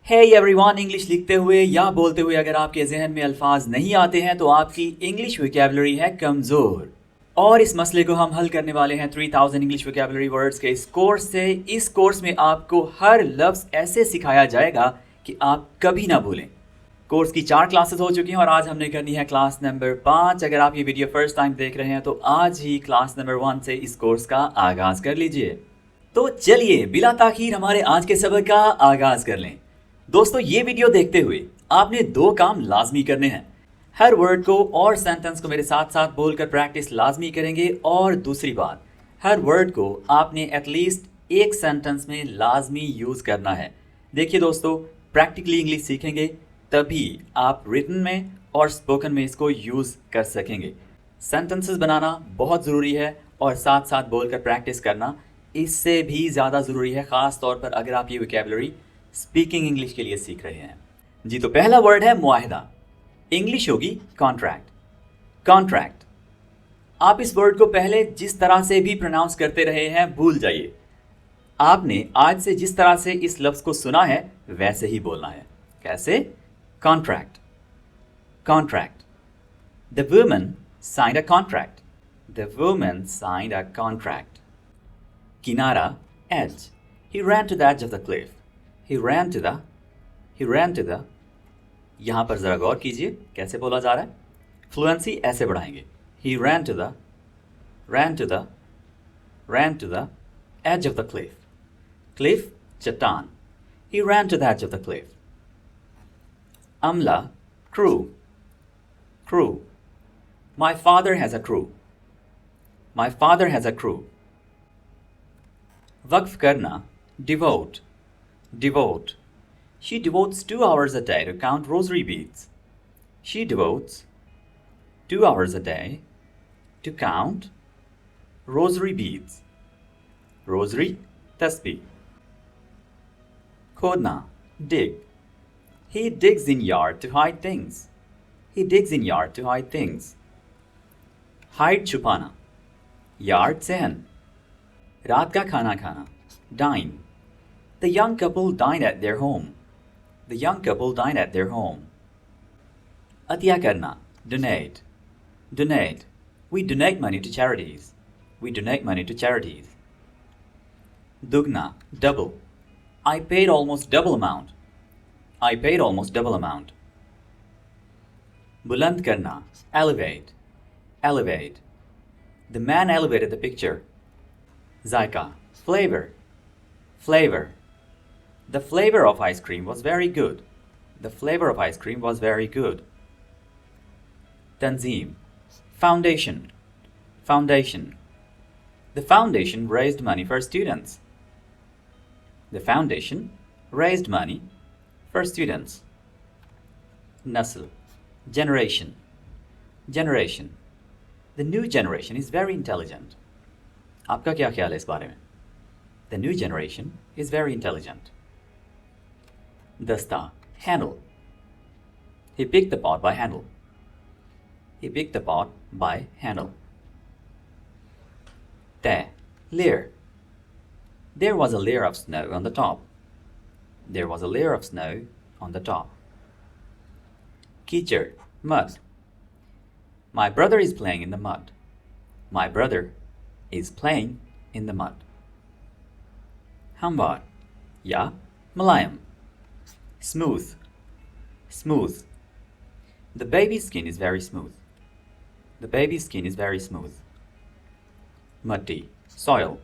Hey everyone, English लिखते हुए या बोलते हुए अगर आपके जहन में अल्फाज नहीं आते हैं तो आपकी इंग्लिश वोकैबुलरी है कमज़ोर। और इस मसले को हम हल करने वाले हैं 3000 इंग्लिश वोकैबुलरी वर्ड्स के इस कोर्स से। इस कोर्स में आपको हर लफ्ज़ ऐसे सिखाया जाएगा कि आप कभी ना भूलें। कोर्स की 4 क्लासेस हो चुकी हैं और आज हमने करनी है क्लास नंबर 5। अगर आप ये वीडियो फर्स्ट टाइम देख रहे हैं तो आज ही क्लास नंबर 1 से इस कोर्स का आगाज़ कर लीजिए। तो चलिए बिला ताखीर हमारे आज के सबक का आगाज़ कर लें। दोस्तों, ये वीडियो देखते हुए आपने 2 काम लाजमी करने हैं। हर वर्ड को और सेंटेंस को मेरे साथ साथ बोलकर प्रैक्टिस लाजमी करेंगे। और दूसरी बात, हर वर्ड को आपने एटलीस्ट एक सेंटेंस में लाजमी यूज़ करना है। देखिए दोस्तों, प्रैक्टिकली इंग्लिश सीखेंगे तभी आप रिटन में और स्पोकन में इसको यूज़ कर सकेंगे। सेंटेंसेस बनाना बहुत ज़रूरी है और साथ साथ बोलकर प्रैक्टिस करना इससे भी ज़्यादा ज़रूरी है, ख़ास तौर पर अगर आप ये वोकैबुलरी स्पीकिंग इंग्लिश के लिए सीख रहे हैं। जी, तो पहला वर्ड है मुआहिदा। इंग्लिश होगी कॉन्ट्रैक्ट। कॉन्ट्रैक्ट। आप इस वर्ड को पहले जिस तरह से भी प्रोनाउंस करते रहे हैं भूल जाइए। आपने आज से जिस तरह से इस लफ्ज़ को सुना है वैसे ही बोलना है। कैसे? Contract. Contract. The woman signed a contract. The woman signed a contract. किनारा, edge. He ran to the edge of the cliff. He ran to the यहाँ पर ज़रा गौर कीजिए कैसे बोला जा रहा है। फ्लुएंसी ऐसे बढ़ाएंगे। He ran to the edge of the cliff. Cliff, चट्टान। He ran to the edge of the cliff. अमला, crew. My father has a crew. My father has a crew. वक्फ करना, devote. She devotes 2 hours a day to count rosary beads. She devotes 2 hours a day to count rosary beads. Rosary, tasbih. Khodna, dig. He digs in yard to hide things. He digs in yard to hide things. Hide छुपाना, yard सहन. रात का खाना खाना, dine. The young couple dine at their home. The young couple dine at their home. Atiya करना, donate. We donate money to charities. We donate money to charities. Dugna, double. I paid almost double amount. I paid almost double amount. बुलंद करना, elevate. The man elevated the picture. Zaika, flavor. The flavor of ice cream was very good. The flavor of ice cream was very good. Tanzim, foundation. The foundation raised money for students. The foundation raised money for students. Nasl, generation. The new generation is very intelligent. आपका क्या ख्याल है इस बारे में? The new generation is very intelligent. Dasta, handle. He picked the pot by handle. Teh, layer. There was a layer of snow on the top. कीचड़, mud. My brother is playing in the mud. Hambar, ya mulayam. Smooth. The baby's skin is very smooth. Muddy, soil.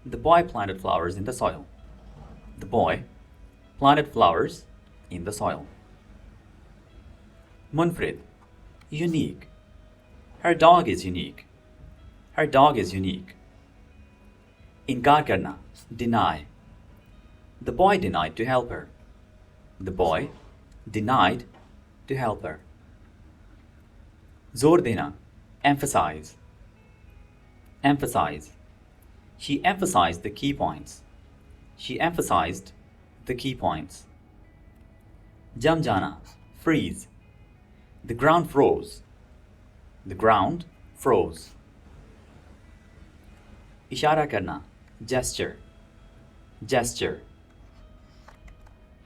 The boy planted flowers in the soil. Munfrid, unique. Her dog is unique. इनकार करना, deny. The boy denied to help her. जोर देना, emphasize. She emphasized the key points. जम जाना, freeze. The ground froze. इशारा करना, gesture.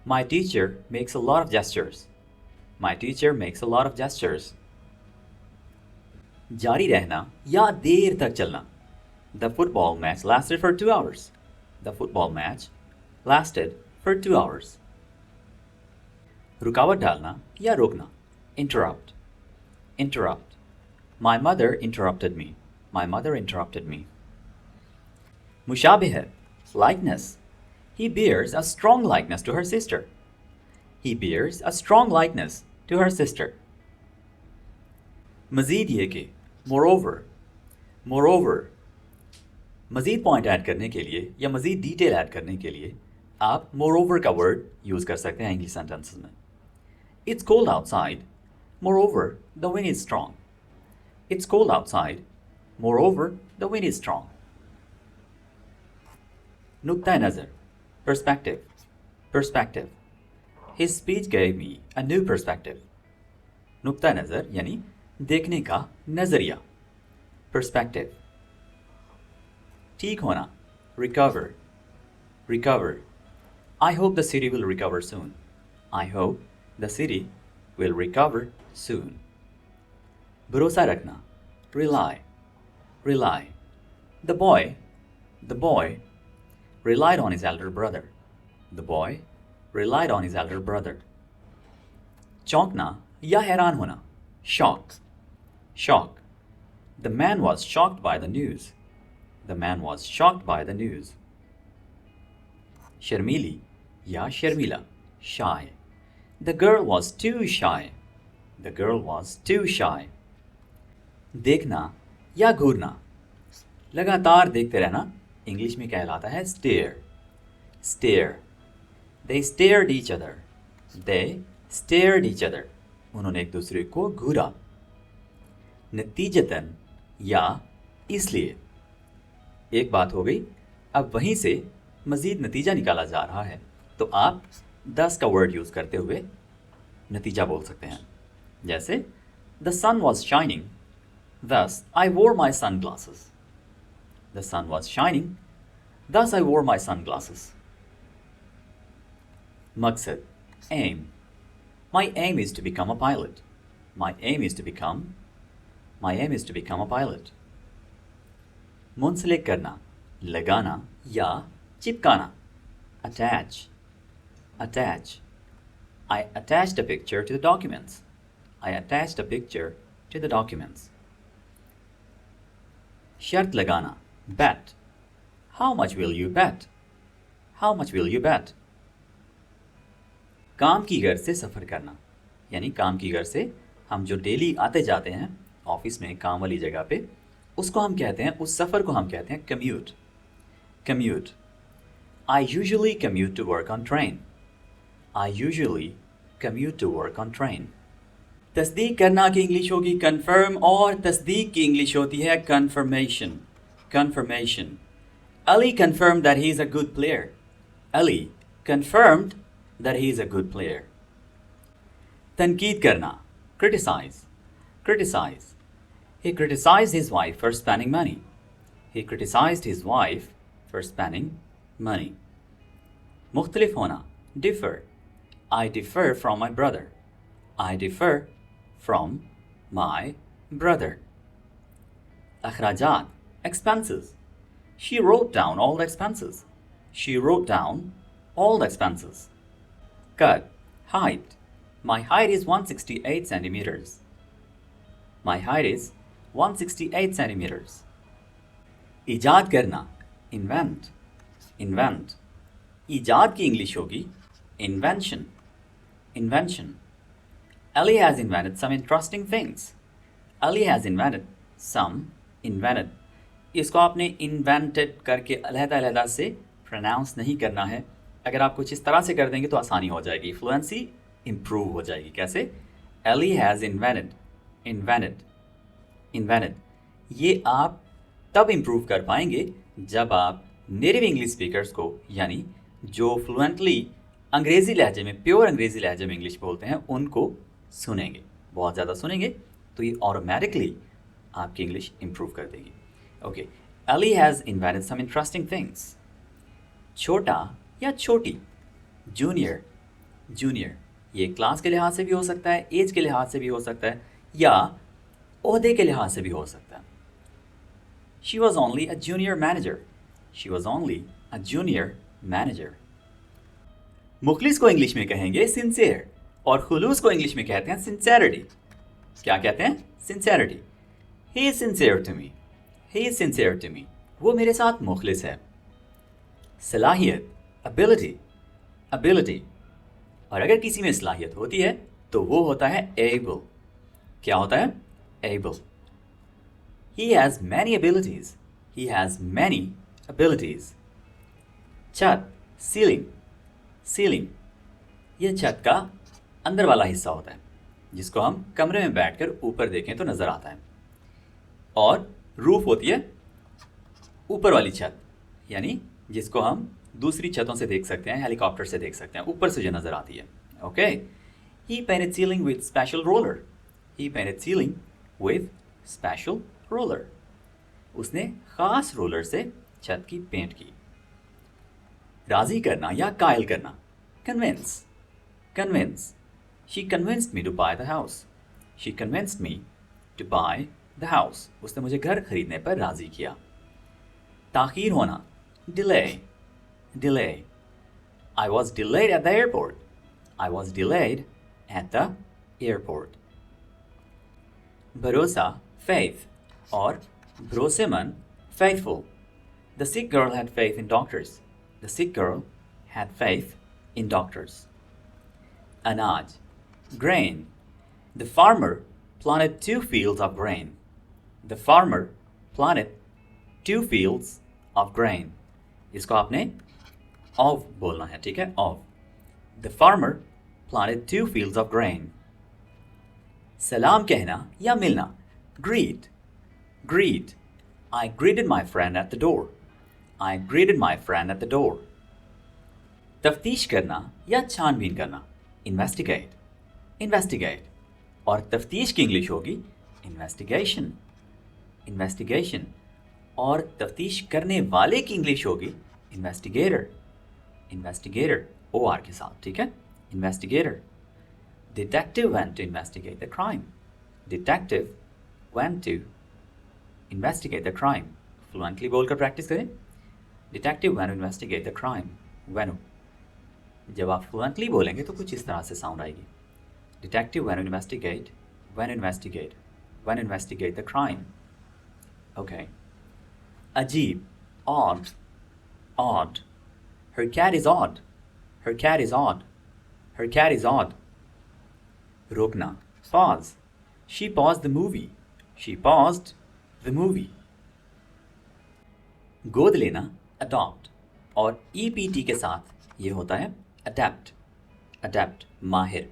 My teacher makes a lot of gestures. My teacher makes a lot of gestures. जारी रहना या देर तक चलना. The football match lasted for 2 hours. The football match lasted for 2 hours. रुकावट डालना या रोकना. Interrupt. Interrupt. My mother interrupted me. My mother interrupted me. मुशाबिह, likeness. He bears a strong likeness to her sister. He bears a strong likeness to her sister. मज़ीद ये कि moreover. Moreover. मज़ीद point add करने के लिए या मज़ीद detail add करने के लिए आप moreover का वर्ड यूज़ कर सकते हैं इंग्लिश सेंटेंसेस में. It's cold outside. Moreover, the wind is strong. It's cold outside. Moreover, the wind is strong. नुक्ता नज़र. Perspective. Perspective. His speech gave me a new perspective. नुक्ता नज़र यानी देखने का नज़रिया. Perspective. ठीक होना. Recover. Recover. I hope the city will recover soon. I hope the city will recover soon. भरोसा रखना. Rely. Rely. The boy relied on his elder brother. The boy relied on his elder brother. चौंकना या हैरान होना. Shock. Shock. The man was shocked by the news. The man was shocked by the news. शर्मीली या शर्मीला. Shy. The girl was too shy. The girl was too shy. देखना या घूरना. लगातार देखते रहना English में कहलाता है stare. Stare. They stared each other. They stared each other. उन्होंने एक दूसरे को घूरा. नतीजतन या इसलिए. एक बात हो गई. अब वहीं से मज़ीद नतीजा निकाला जा रहा है तो आप 10 का वर्ड यूज़ करते हुए नतीजा बोल सकते हैं. जैसे The sun was shining. Thus I wore my sunglasses. The sun was shining. Thus I wore my sunglasses. मकसद. Aim. My aim is to become a pilot. My aim is to become a pilot. मुंसलिक करना. लगाना या चिपकाना. Attach. Attach. I attached a picture to the documents. I attached a picture to the documents. शर्त लगाना. Bet. How much will you bet? How much will you bet? काम की घर से सफ़र करना. यानी काम की घर से हम जो डेली आते जाते हैं ऑफिस में काम वाली जगह पे उसको हम कहते हैं उस सफ़र को हम कहते हैं commute. Commute. I usually commute to work on train. I usually commute to work on train. तस्दीक करना की इंग्लिश होगी confirm और तस्दीक की इंग्लिश होती है confirmation. Confirmation. Ali confirmed that he is a good player. Ali confirmed that he is a good player. तनकीद करना. Criticize. Criticize. He criticized his wife for spending money. He criticized his wife for spending money. मुख्तलिफ होना. Differ. I differ from my brother. I differ from my brother. अखराजात. Expenses. She wrote down all the expenses. She wrote down all the expenses. Cut. Height. My height is 168 centimeters. My height is 168 centimeters. ईजाद करना. Invent. Invent. ईजाद की English होगी invention. Invention. Ali has invented some interesting things. Ali has invented. इसको आपने invented करके अलहदा से प्रोनाउंस नहीं करना है. अगर आप कुछ इस तरह से कर देंगे तो आसानी हो जाएगी. फ्लुएंसी इम्प्रूव हो जाएगी. कैसे? Ali has invented. ये आप तब इम्प्रूव कर पाएंगे जब आप नेटिव इंग्लिश स्पीकर्स को यानी जो फ्लुएंटली अंग्रेज़ी लहजे में प्योर अंग्रेज़ी लहजे में इंग्लिश बोलते हैं उनको सुनेंगे. बहुत ज़्यादा सुनेंगे तो ये ऑटोमेटिकली आपकी इंग्लिश इम्प्रूव कर देगी. Okay. Ali has invented some interesting things. छोटा या छोटी. Junior. जूनियर ये क्लास के लिहाज से भी हो सकता है, एज के लिहाज से भी हो सकता है, या ओहदे के लिहाज से भी हो सकता है। She was only a junior manager, she was only a junior manager. Mukhlis को इंग्लिश में कहेंगे सिंसियर, और खुलूस को इंग्लिश में कहते हैं सिंसेरिटी। क्या कहते हैं? Sincerity. He is sincere to me, he is sincere to me, वो मेरे साथ मुखलिस है। सलाहियत, एबिलिटी, एबिलिटी, और अगर किसी में सलाहियत होती है तो वो होता है एबल। क्या होता है? Able. He has many abilities, he has many abilities। छत, सीलिंग, सीलिंग, यह छत का अंदर वाला हिस्सा होता है जिसको हम कमरे में बैठकर ऊपर देखें तो नज़र आता है। और रूफ होती है ऊपर वाली छत, यानी जिसको हम दूसरी छतों से देख सकते हैं, हेलीकॉप्टर से देख सकते हैं, ऊपर से जो नज़र आती है। Okay. He painted ceiling with special roller, he painted ceiling with special roller, उसने ख़ास रोलर से छत की पेंट की। राज़ी करना या कायल करना, convince, convince, she convinced me to buy the house, she convinced me to buy the house, उसने मुझे घर खरीदने पर राज़ी किया। ताख़ीर होना, delay, delay, I was delayed at the airport, I was delayed at the airport। भरोसा, faith, और भरोसेमंद, faithful। The sick girl had faith in doctors, the sick girl had faith in doctors। अनाज, grain, the farmer planted 2 fields of grain, the farmer planted 2 fields of grain, इसको आपने of बोलना है, ठीक है? of। The farmer planted 2 fields of grain। सलाम कहना या मिलना, greet, greet, I greeted my friend at the door, I greeted my friend at the door। तफ्तीश करना या छानबीन करना, investigate, investigate, और तफ्तीश की इंग्लिश होगी investigation, investigation, और तफ्तीश करने वाले की इंग्लिश होगी investigator, investigator, OR के साथ, ठीक है? investigator। Detective went to investigate the crime, detective went to investigate the crime। Fluently बोलकर प्रैक्टिस करें। Detective went to investigate the crime, went। जब आप फ्लुएंटली बोलेंगे तो कुछ इस तरह से साउंड आएगी। Detective went to investigate, went to investigate, went to investigate the crime। Okay। अजीब, odd, odd, her cat is odd, her cat is odd, her cat is odd। रोकना, pause, she paused the movie, she paused the movie। गोद लेना, adopt, और EPT के साथ ये होता है adapt, adapt, माहिर।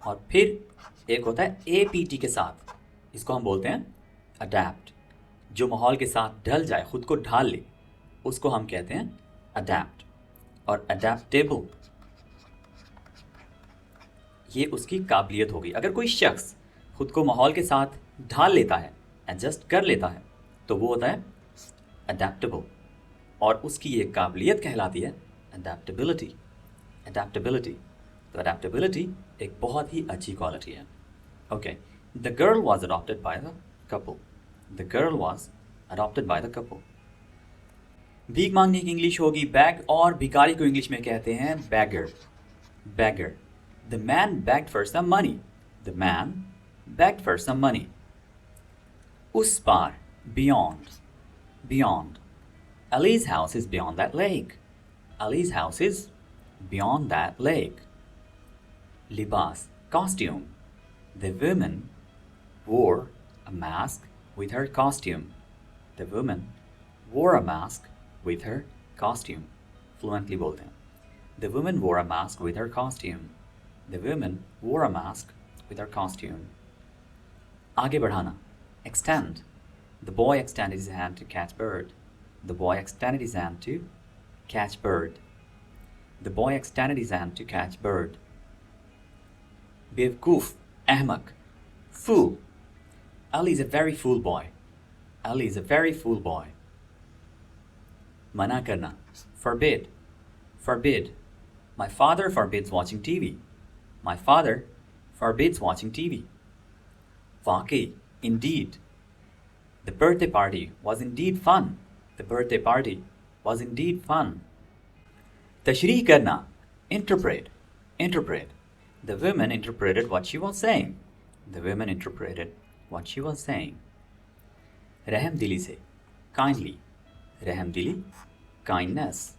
और फिर एक होता है APT के साथ, इसको हम बोलते हैं adapt, जो माहौल के साथ ढल जाए, खुद को ढाल ले, उसको हम कहते हैं adapt। और adaptable, ये उसकी काबिलियत होगी। अगर कोई शख्स खुद को माहौल के साथ ढाल लेता है, एडजस्ट कर लेता है, तो वो होता है अडेप्टेबल, और उसकी ये काबिलियत कहलाती है अडेप्टेबिलिटी, अडेप्टेबिलिटी। तो अडेप्टेबिलिटी एक बहुत ही अच्छी क्वालिटी है। Okay. The girl was adopted by the couple, the girl was adopted by the couple. भीख मांगने की इंग्लिश होगी बैग, और भिखारी को इंग्लिश में कहते हैं beggar, beggar. The man begged for some money, the man begged for some money। उस पार, beyond, beyond, Ali's house is beyond that lake, Ali's house is beyond that lake। लिबास, costume, the woman wore a mask with her costume, the woman wore a mask with her costume। fluently बोलते हैं, the woman wore a mask with her costume, the woman wore a mask with her costume। आगे बढ़ाना, extend, the boy extended his hand to catch bird, the boy extended his hand to catch bird, the boy extended his hand to catch bird। बेवकूफ, अहमक, fool, Ali is a very fool boy, Ali is a very fool boy। मना करना, forbid, forbid, My father forbids watching TV. My father forbids watching TV. वाकई, indeed. The birthday party was indeed fun. The birthday party was indeed fun. तशरीह करना, interpret, interpret. The women interpreted what she was saying. The women interpreted what she was saying. रहम दिली से, kindly. रहम दिली, kindness.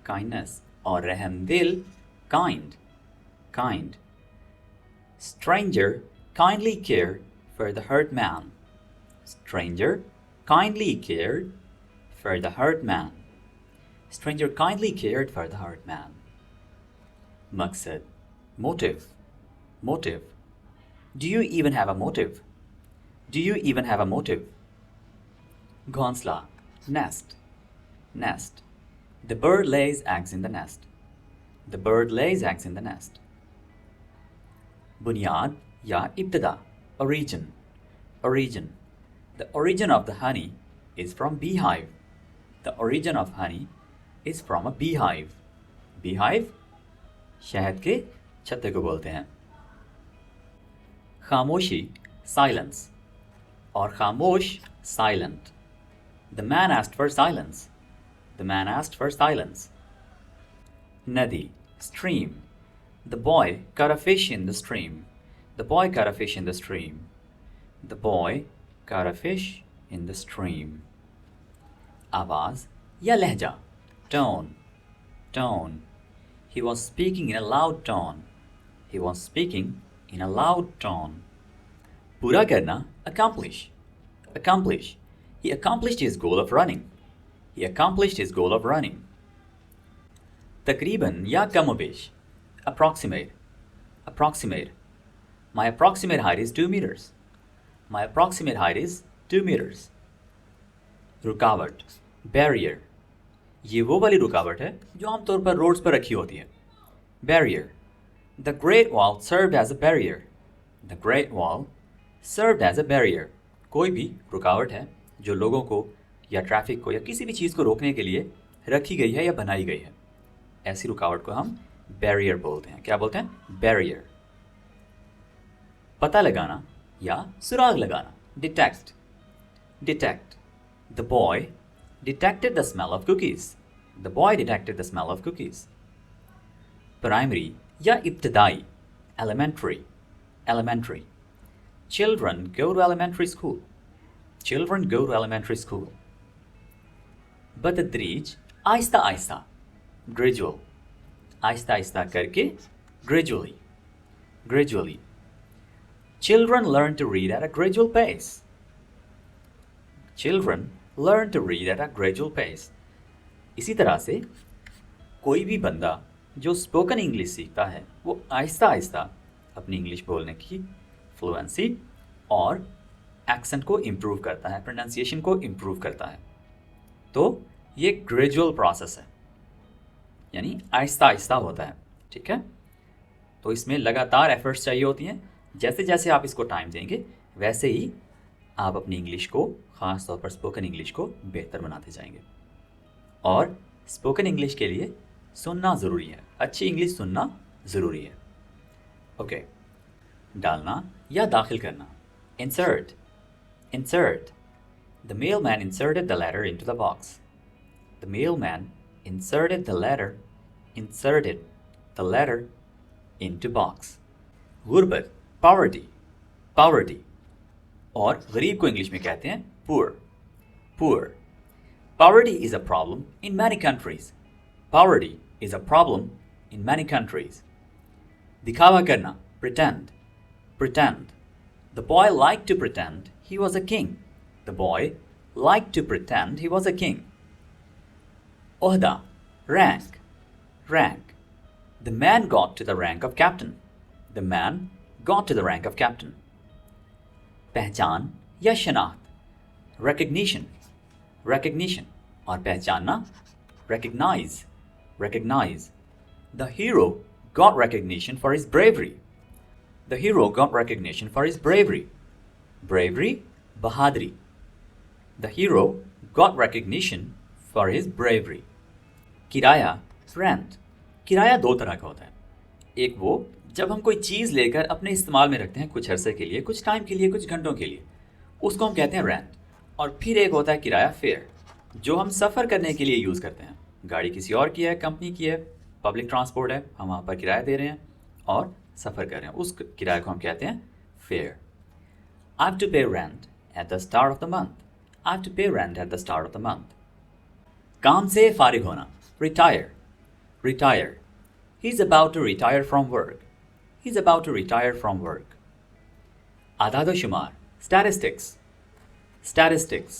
Kindness. और रहम दिल, kind. Kind. Stranger kindly cared for the hurt man. Stranger kindly cared for the hurt man. Stranger kindly cared for the hurt man. Maqsad, motive, motive. Do you even have a motive? Do you even have a motive? Ghonsla, nest, nest. The bird lays eggs in the nest. The bird lays eggs in the nest. Bunyad ya ibtada, origin, origin. The origin of the honey is from beehive. The origin of honey is from a beehive. Beehive शहद के छत्ते को बोलते हैं. खामोशी, silence. और खामोश, silent. The man asked for silence. The man asked for silence. Nadi, stream. The boy caught a fish in the stream. The boy caught a fish in the stream. The boy caught a fish in the stream. आवाज या लहजा, tone, tone. He was speaking in a loud tone. He was speaking in a loud tone. पूरा करना, accomplish, accomplish. He accomplished his goal of running. He accomplished his goal of running. तकरीबन या कमोबेश, approximate, approximate. My approximate height is 2 meters. My approximate height is 2 meters. रुकावट, barrier. ये वो वाली रुकावट है जो आमतौर पर रोड्स पर रखी होती है. Barrier. The Great Wall served as a barrier. The Great Wall served as a barrier. कोई भी रुकावट है जो लोगों को या ट्रैफिक को या किसी भी चीज़ को रोकने के लिए रखी गई है या बनाई गई है. ऐसी रुकावट को हम बैरियर बोलते हैं. क्या बोलते हैं? बैरियर. पता लगाना या सुराग लगाना, detect, detect. The boy detected the smell of cookies. The boy detected the smell of cookies. Primary या इब्तदाई, elementary, elementary. Children go to elementary school. Children go to elementary school. बतदरीज, Aahista Aahista, gradual. Aahista Aahista करके, gradually, gradually. Children learn to read at a gradual pace. Children learn to read at a gradual pace. इसी तरह से कोई भी बंदा जो spoken English सीखता है वो आहिस्ता आहिस्ता अपनी इंग्लिश बोलने की फ्लुएंसी और एक्सेंट को इम्प्रूव करता है, प्रोनाउंसिएशन को इम्प्रूव करता है. तो ये ग्रेजुअल प्रोसेस है, यानी आहिस्ता आहिस्ता होता है. ठीक है. तो इसमें लगातार एफर्ट्स चाहिए होती हैं. जैसे जैसे आप इसको टाइम देंगे वैसे ही आप अपनी इंग्लिश को, ख़ास तौर पर स्पोकन इंग्लिश को बेहतर बनाते जाएंगे. और स्पोकन इंग्लिश के लिए सुनना ज़रूरी है. अच्छी इंग्लिश सुनना ज़रूरी है. ओके. डालना या दाखिल करना, insert, insert. The mailman inserted the letter into the box. The mailman inserted the letter into box. गुर्बत, poverty, poverty. और गरीब को इंग्लिश में कहते हैं poor, poor. Poverty is a problem in many countries. Poverty is a problem in many countries. दिखावा करना, pretend, pretend. The boy liked to pretend he was a king. The boy liked to pretend he was a king. Ohda, rank, rank. The man got to the rank of captain. The man got to the rank of captain. पहचान या शनाख्त, recognition, recognition. और पहचानना, recognize, recognize. The hero got recognition for his bravery. The hero got recognition for his bravery. Bravery, bahadri. The hero got recognition for his bravery. Kiraya, rent. किराया दो तरह का होता है। एक वो जब हम कोई चीज़ लेकर अपने इस्तेमाल में रखते हैं कुछ अरसे के लिए, कुछ टाइम के लिए, कुछ घंटों के लिए, उसको हम कहते हैं रेंट। और फिर एक होता है किराया, फेयर, जो हम सफ़र करने के लिए यूज़ करते हैं। गाड़ी किसी और की है, कंपनी की है, पब्लिक ट्रांसपोर्ट है, हम वहाँ पर किराया दे रहे हैं और सफ़र कर रहे हैं, उस किराए को हम कहते हैं fair. I have to pay rent at the start of the month. I have to pay rent at the start of the month. काम से फारिग होना, retire, retire. He's about to retire from work. He's about to retire from work. आदाद-ओ-शुमार, statistics, statistics.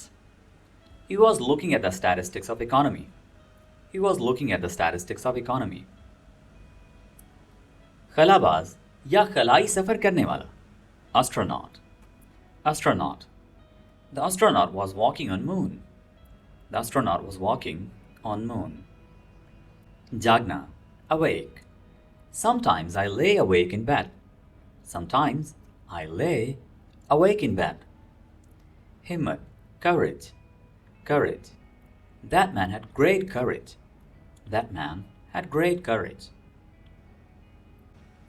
He was looking at the statistics of economy. He was looking at the statistics of economy. खलाबाज या खलाई सफ़र करने वाला, astronaut, astronaut. The astronaut was walking on moon. The astronaut was walking on moon. Jagna, awake. Sometimes I lay awake in bed. Sometimes I lay awake in bed. Himmat, courage, courage. That man had great courage. That man had great courage.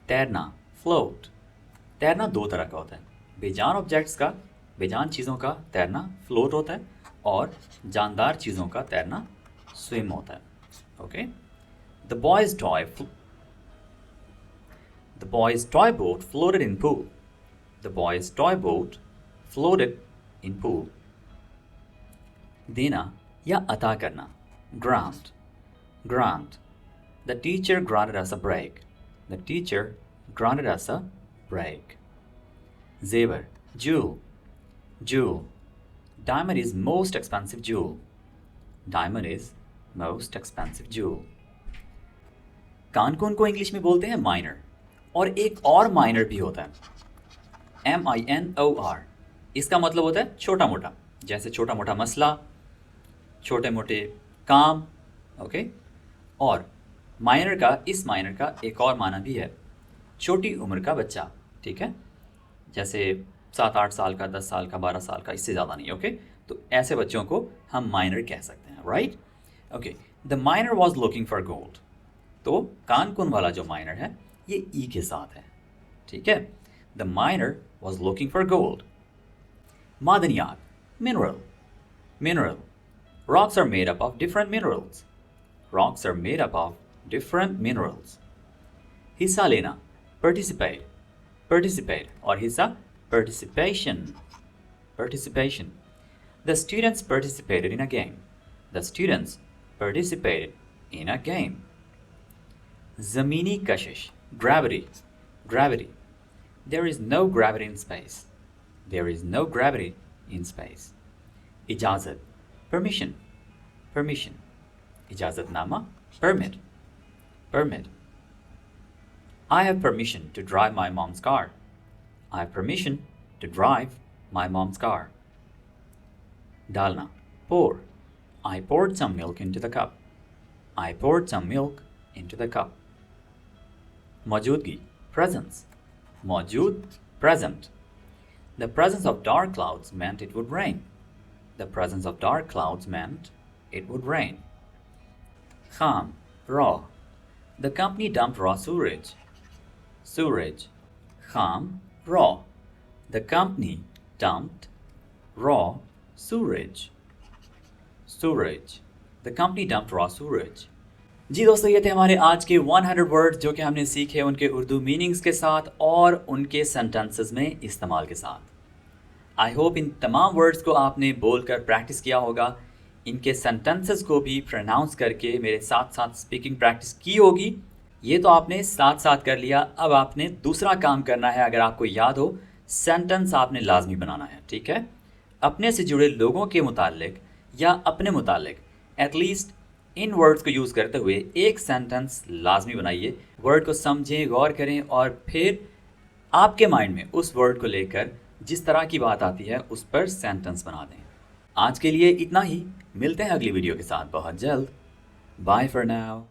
तैरना, float. तैरना दो तरह का होता है। बेजान objects का, बेजान चीज़ों का तैरना फ्लोट होता है और जानदार चीज़ों का तैरना स्विम होता है। Okay. The boys toy boat floated in pool. The boy's toy boat floated in pool. देना या अता करना, grant, grant. The teacher granted us a break. The teacher granted us a break. Zevar, jewel, jewel. Diamond is most expensive jewel. Diamond is most expensive jewel. कान को उनको English में बोलते हैं minor, और एक और माइनर भी होता है, MINOR. इसका मतलब होता है छोटा मोटा, जैसे छोटा मोटा मसला, छोटे मोटे काम। ओके। और माइनर का, इस माइनर का एक और माना भी है, छोटी उम्र का बच्चा। ठीक है, जैसे 7-8 साल का, 10 साल का, 12 साल का, इससे ज़्यादा नहीं। ओके। तो ऐसे बच्चों को हम माइनर कह सकते हैं, right. Okay. The miner was looking for gold. तो कानकुन वाला जो माइनर है ये ई के साथ है, ठीक है. The miner was looking for gold. मादनियात, mineral. Mineral. Rocks are made up of different minerals. Rocks are made up of different minerals. हिस्सा लेना, participate. Participate और हिस्सा participation. Participation. The students participated in a game. The students participated in a game. ज़मीनी कशिश, gravity. Gravity. There is no gravity in space. There is no gravity in space. इजाज़त, permission. Permission. इजाज़तनामा, permit. Permit. I have permission to drive my mom's car. I have permission to drive my mom's car. डालना, pour. I poured some milk into the cup. I poured some milk into the cup. मौजूदगी, presence. मौजूद, present. The presence of dark clouds meant it would rain. The presence of dark clouds meant it would rain. Kham, raw. The company dumped raw sewage. Sewage. Kham, raw. The company dumped raw sewage. Sewage. The company dumped raw sewage. जी दोस्तों, ये थे हमारे आज के 100 words जो कि हमने सीखे उनके उर्दू मीनिंग्स के साथ और उनके सेंटेंसेस में इस्तेमाल के साथ. आई होप इन तमाम वर्ड्स को आपने बोलकर प्रैक्टिस किया होगा. इनके सेंटेंसेस को भी प्रोनाउंस करके मेरे साथ साथ स्पीकिंग प्रैक्टिस की होगी. ये तो आपने साथ साथ कर लिया. अब आपने दूसरा काम करना है. अगर आपको याद हो, सेंटेंस आपने लाजमी बनाना है, ठीक है. अपने से जुड़े लोगों के मुतालिक या अपने मुतालिक एटलीस्ट इन वर्ड्स को यूज़ करते हुए एक सेंटेंस लाजमी बनाइए. वर्ड को समझें, गौर करें और फिर आपके माइंड में उस वर्ड को लेकर जिस तरह की बात आती है उस पर सेंटेंस बना दें. आज के लिए इतना ही. मिलते हैं अगली वीडियो के साथ बहुत जल्द. Bye for now.